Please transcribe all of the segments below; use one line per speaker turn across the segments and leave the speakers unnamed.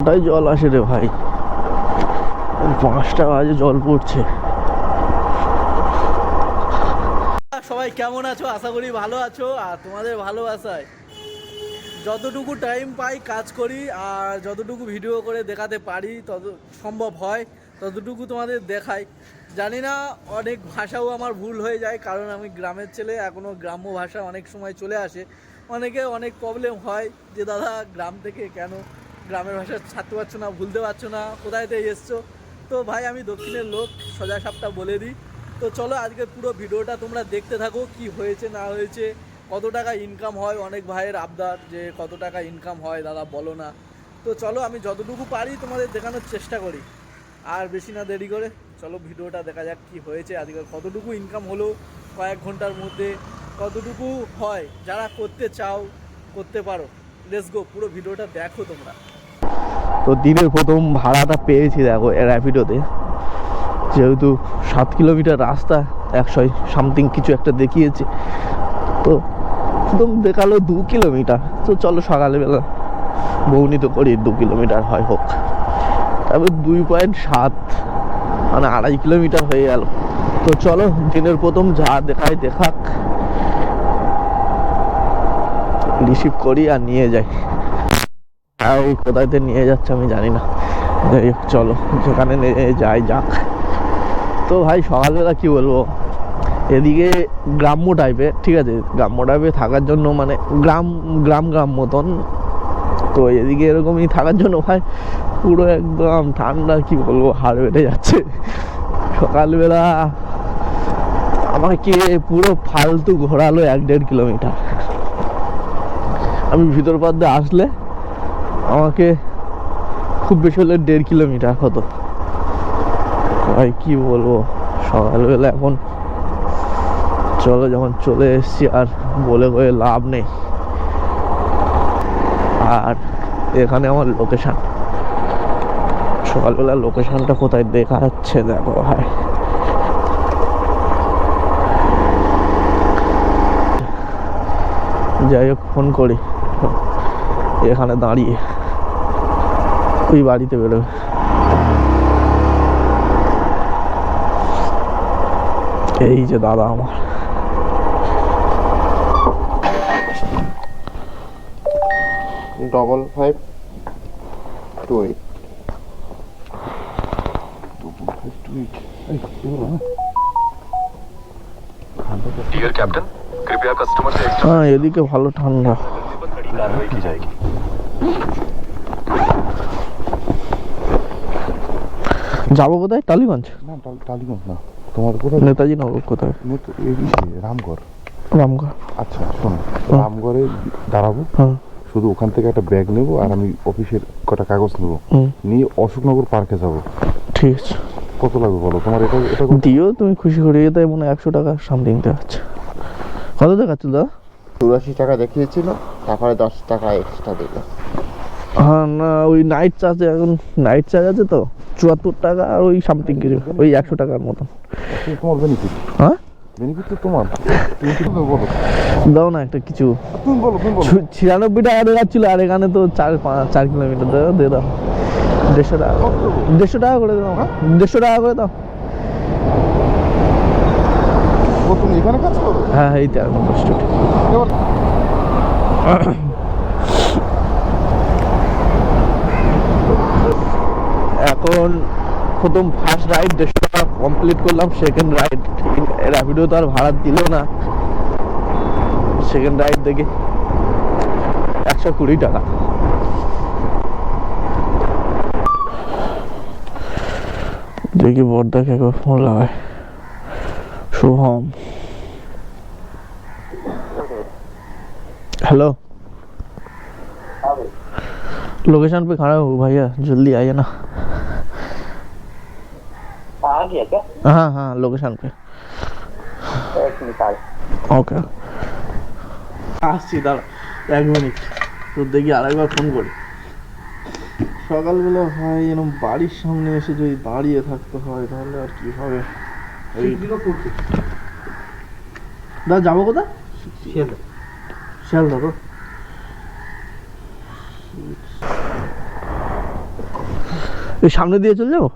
কটায় জল আসে রে ভাই? 5টা বাজে জল পড়ছে। সবাই কেমন আছো? আশা করি ভালো আছো। আর তোমাদের ভালোবাসায় যতটুকু টাইম পাই কাজ করি, আর যতটুকু ভিডিও করে দেখাতে পারি তত সম্ভব হয় ততটুকু তোমাদের দেখাই। জানি না, অনেক ভাষাও আমার ভুল হয়ে যায়, কারণ আমি গ্রামের ছেলে, এখনও গ্রাম্য ভাষা অনেক সময় চলে আসে। অনেকে অনেক প্রবলেম হয় যে দাদা গ্রাম থেকে কেন গ্রামের ভাষা ছাড়তে পারছো না, ভুলতে পারছো না, কোথায় থেকে এসছো? তো ভাই আমি দক্ষিণের লোক, সোজা সাপটা বলে দিই। তো চলো আজকে পুরো ভিডিওটা তোমরা দেখতে থাকো, কি হয়েছে না হয়েছে, কত টাকা ইনকাম হয়। অনেক ভাইয়ের আবদার যে কত টাকা ইনকাম হয় দাদা বলো না। তো চলো আমি যতটুকু পারি তোমাদের দেখানোর চেষ্টা করি। আর বেশি না দেরি করে চলো ভিডিওটা দেখা যাক কি হয়েছে আজকে, কতটুকু ইনকাম হলো কয়েক ঘন্টার মধ্যে, কতটুকু হয়। যারা করতে চাও করতে পারো, লেটস গো, পুরো ভিডিওটা দেখো তোমরা। তো দিনের প্রথম ভাড়াটা পেয়েছি দেখো র্যাপিডোতে, যেহেতু 7 কিলোমিটার রাস্তা 100 সামথিং কিছু একটা দেখিয়েছে, তো একদম দেখালো 2 কিলোমিটার। তো চলো সকালবেলা বৌনি তো করি 2 কিলোমিটার হয় হোক, তারপর 2.7 মানে 2.5 কিলোমিটার হয়ে গেল। তো চলো দিনের প্রথম যা দেখায় দেখাক, রিসিভ করি আর নিয়ে যাই। আর ওই কোথায়তে নিয়ে যাচ্ছে আমি জানি না, যাই হোক চলো যেখানে নিয়ে যাই যাক। তো ভাই সকালবেলা কি বলবো, এদিকে গ্রাম্য টাইপের, ঠিক আছে, গ্রাম্য টাইপে থাকার জন্য মানে গ্রাম মতন, তো এদিকে এরকমই থাকার জন্য ভাই পুরো একদম ঠান্ডা, কি বলবো, হাড় বেড়ে যাচ্ছে। সকালবেলা আমাকে পুরো ফালতু ঘোরালো 1-1.5 কিলোমিটার। আমি ভিতর পাদ্দে আসলে আমাকে খুব বেশি হলে 1.5 কিলোমিটার হতো। ভাই কি বলবো, সকালবেলা এখন চলো যখন চলে এসছি আর বলে বলে লাভ নেই। আর এখানে আমার লোকেশান, সকালবেলা লোকেশানটা কোথায় দেখা যাচ্ছে দেখো ভাই। যাই হোক ফোন করি, এখানে দাঁড়িয়ে ওই বাড়িতে বেরোবে। এই যে দাদা আমার,
double 5 2 8
डियर कैप्टन, कृपया कस्टमर से
হ্যাঁ এদিকে ভালো ঠান্ডা।
कार्रवाई की जाएगी।
যাবো কোথায়? টালিগঞ্জ
না টালিগঞ্জ না, তোমার কোথায়?
নেতাজি নগর কোথায়?
রামগড়।
রামগড়।
আচ্ছা শোনো, রামগড়ে দাঁড়াবো,
হ্যাঁ
শুধু ওখান থেকে একটা ব্যাগ নেবো আর আমি অফিসের কটা কাগজ নেবো, নিয়ে অশোকনগর পার্কে যাবো।
ঠিক আছে।
কত লাগবে বলো তোমার? এটা এটা
দিও তুমি খুশি করে, তাই মনে হয় 100 টাকা সামথিং দেখাচ্ছে। কত দেখাচ্ছে দাদা?
84 টাকা দেখিয়েছিল, তারপরে 10 টাকা এক্সট্রা দিল।
হ্যাঁ না ওই নাইট চার্জে, এখন নাইট চার্জ আছে তো 74 টাকা আর ওই সামথিং কিছু, ওই 100 টাকার মতন।
তোমার বেনিফিট?
হ্যাঁ
বেনিফিট তো তোমার, তুমি কি বলো?
দাও না একটা কিছু।
তুমি বলো
96 টাকা দেখাচ্ছিল, আর এখানে তো 4 কিলোমিটার দাও, দিয়ে দাও 150 টাকা, 150 টাকা করে দাও, 150 টাকা করে দাও।
তুমি এখানে কাজ করো?
হ্যাঁ এই 13 নম্বর স্ট্রিট। এখন প্রথম ফার্স্ট রাইড 150 টাকা কমপ্লিট করলাম, সেকেন্ড রাইড র্যাপিডো তো আর ভাড়া দিল না, সেকেন্ড রাইড দেখে 120 টাকা। দেখি বড়দাকে একবার ফোন লাগায়। शुभम, हेलो, लोकेशन पे खड़ा हूँ भैया, जल्दी आइए ना।
आ गया क्या?
हाँ हाँ लोकेशन पे।
एक मिनट।
ओके আসছি, দাঁড়া 1 মিনিট। তো দেখি আরেকবার ফোন করি। সকালবেলা ভাই এরকম বাড়ির সামনে এসে যদি দাঁড়িয়ে থাকতে হয় তাহলে আর কি হবে। দা যাবো কোথায়? শিয়ালদা তো। এই সামনে দিয়ে চলে যাবো।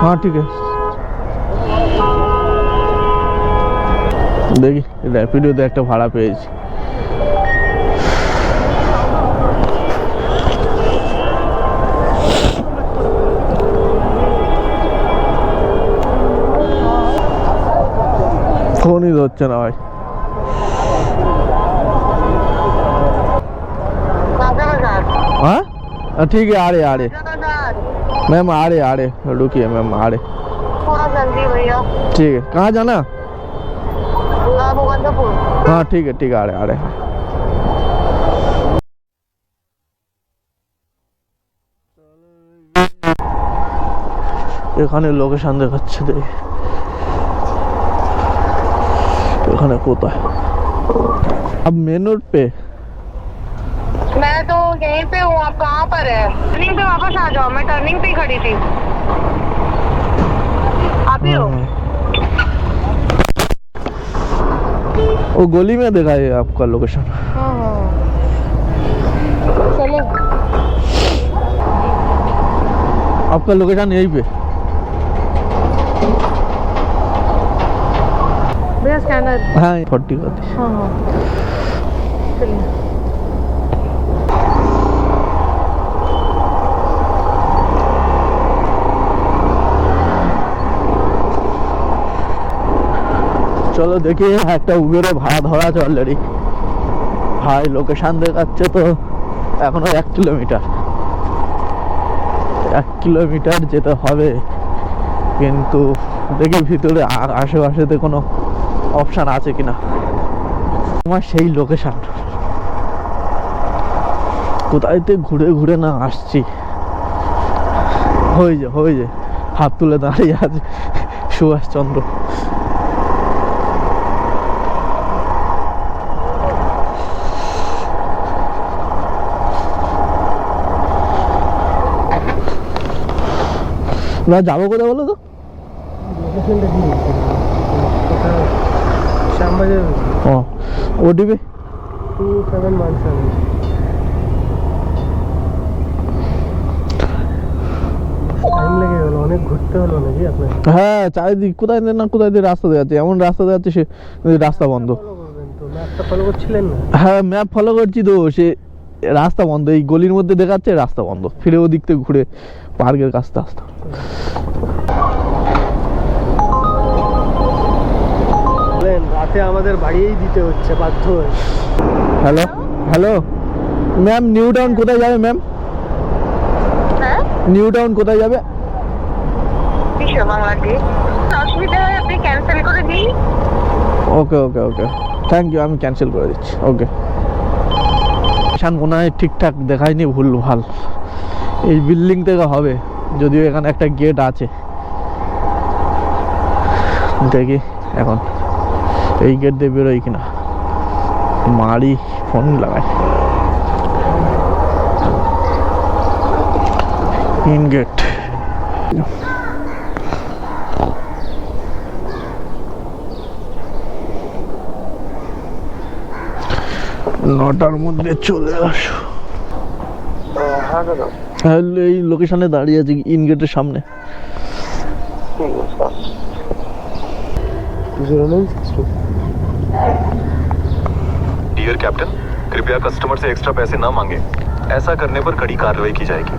হ্যাঁ ঠিক আছে, দেখি র্যাপিডোতে একটা ভাড়া পেয়েছি। ফোনই ধরছে না ভাই। हाँ ठीक है, आ रहे मैम, आ रहे रुकिए मैम, आ रहे।
थोड़ा जल्दी भैया।
ठीक है, कहाँ जाना?
मुकंदपुर।
हाँ ठीक है, आ रहे। এখানে লোকেশন দেখাচ্ছে, দেখি এখানে কোথায়। अब मेन रोड पे
मैं तो यहीं पे हूँ, आप कहाँ पर है? टर्निंग पे वापस आ जाओ, मैं टर्निंग पे ही खड़ी थी। आप ही हो?
वो गली में देखा है आपका लोकेशन।
चलो
आपका लोकेशन यहीं पे।
भैया स्कैनर।
हाँ 40 का थी।
हाँ हाँ चलिए।
চলো দেখি একটা উবেরে ভাড়া ধরা আছে অলরেডি। ভাই লোকেশন দেখাচ্ছে তো এখনো 1 কিলোমিটার, 1 কিলোমিটার যেতে হবে, কিন্তু দেখি ভিতরে আর আশেপাশেতে কোনো অপশান আছে কিনা। তোমার সেই লোকেশন কোথায়তে ঘুরে ঘুরে না আসছি। হয়ে যে হাত তুলে দাঁড়িয়ে আছে সুভাষচন্দ্র। না যাবো কোথায় বলো তো?
শ্যামবাজার
ও ওটিপি
2717। টাইম লেগে গেল, অনেক ঘুরতে হলো নাকি আপনার?
হ্যাঁ চারিদিক কোথায় না কোথায় দিয়ে রাস্তা দেওয়া যাচ্ছে, এমন রাস্তা দেওয়া যাচ্ছে সে রাস্তা বন্ধ।
তো ম্যাপটা ফলো করছিলেন না?
হ্যাঁ ম্যাপ ফলো করছি তো, সে রাস্তা বন্ধ, এই গলির মধ্যে দেখাচ্ছে রাস্তা বন্ধ, ফিরে ওদিক থেকে ঘুরে পার্কের কাছতে আসতে।
রাতে আমাদের বাড়িয়েই দিতে হচ্ছে বাধ্য হয়ে।
হ্যালো ম্যাম, নিউ টাউন কোথায় যাবে ম্যাম?
হ্যাঁ
নিউ টাউন কোথায় যাবে?
বিশ্ব বাংলা গেট। অসুবিধা হয় আপনি ক্যান্সেল করে দিন।
ওকে থ্যাংক ইউ, আমি ক্যান্সেল করে দিচ্ছি। ওকে মনে হয় ঠিকঠাক দেখায়নি, ভুল ভাল। এই বিল্ডিং থেকে হবে, যদিও এখানে একটা গেট আছে। দেখি এখন এই গেট দিয়ে বেরোই কিনা, মারি ফোন লাগাই। ইন গেট নটার মধ্যে চলে আসো।
হ্যাঁ দাদা,
হ্যাঁ এই লোকেশনে দাঁড়িয়ে আছি ইন গেটের সামনে।
ঠিক আছে।
0962।
डियर कैप्टन, कृपया कस्टमर से एक्स्ट्रा पैसे ना मांगे। ऐसा करने पर कड़ी कार्रवाई की जाएगी।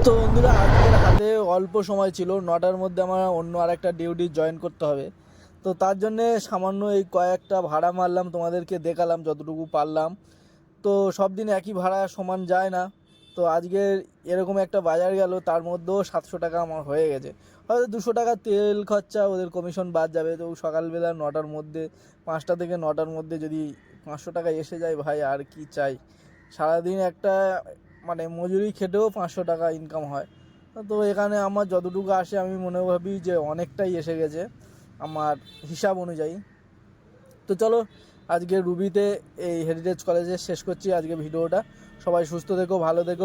তো বন্ধুরা আজকের হাতে অল্প সময় ছিল, 9টার মধ্যে আমার অন্য আরেকটা ডিউটি জয়েন করতে হবে। তো তার জন্যে সামান্য এই কয়েকটা ভাড়া মারলাম, তোমাদেরকে দেখালাম যতটুকু পারলাম। তো সব দিন একই ভাড়া সমান যায় না, তো আজকের এরকম একটা বাজার গেল, তার মধ্যেও 700 টাকা আমার হয়ে গেছে। হয়তো 200 টাকা তেল খরচা, ওদের কমিশন বাদ যাবে। তো সকালবেলা 9টার মধ্যে, 5টা থেকে 9টার মধ্যে যদি 500 টাকা এসে যায়, ভাই আর কি চাই। সারাদিন একটা মানে মজুরি খেটেও 500 টাকা ইনকাম হয়। তো এখানে আমার যতটুকু আসে আমি মনে ভাবি যে অনেকটাই এসে গেছে আমার হিসাব অনুযায়ী। তো চলো আজকে রুবিতে এই হেরিটেজ কলেজে শেষ করছি আজকে ভিডিওটা। সবাই সুস্থ থেকো, ভালো থেকো,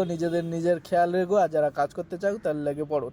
নিজের খেয়াল রেখো, আর যারা কাজ করতে চাও তার লেগে পড়ো।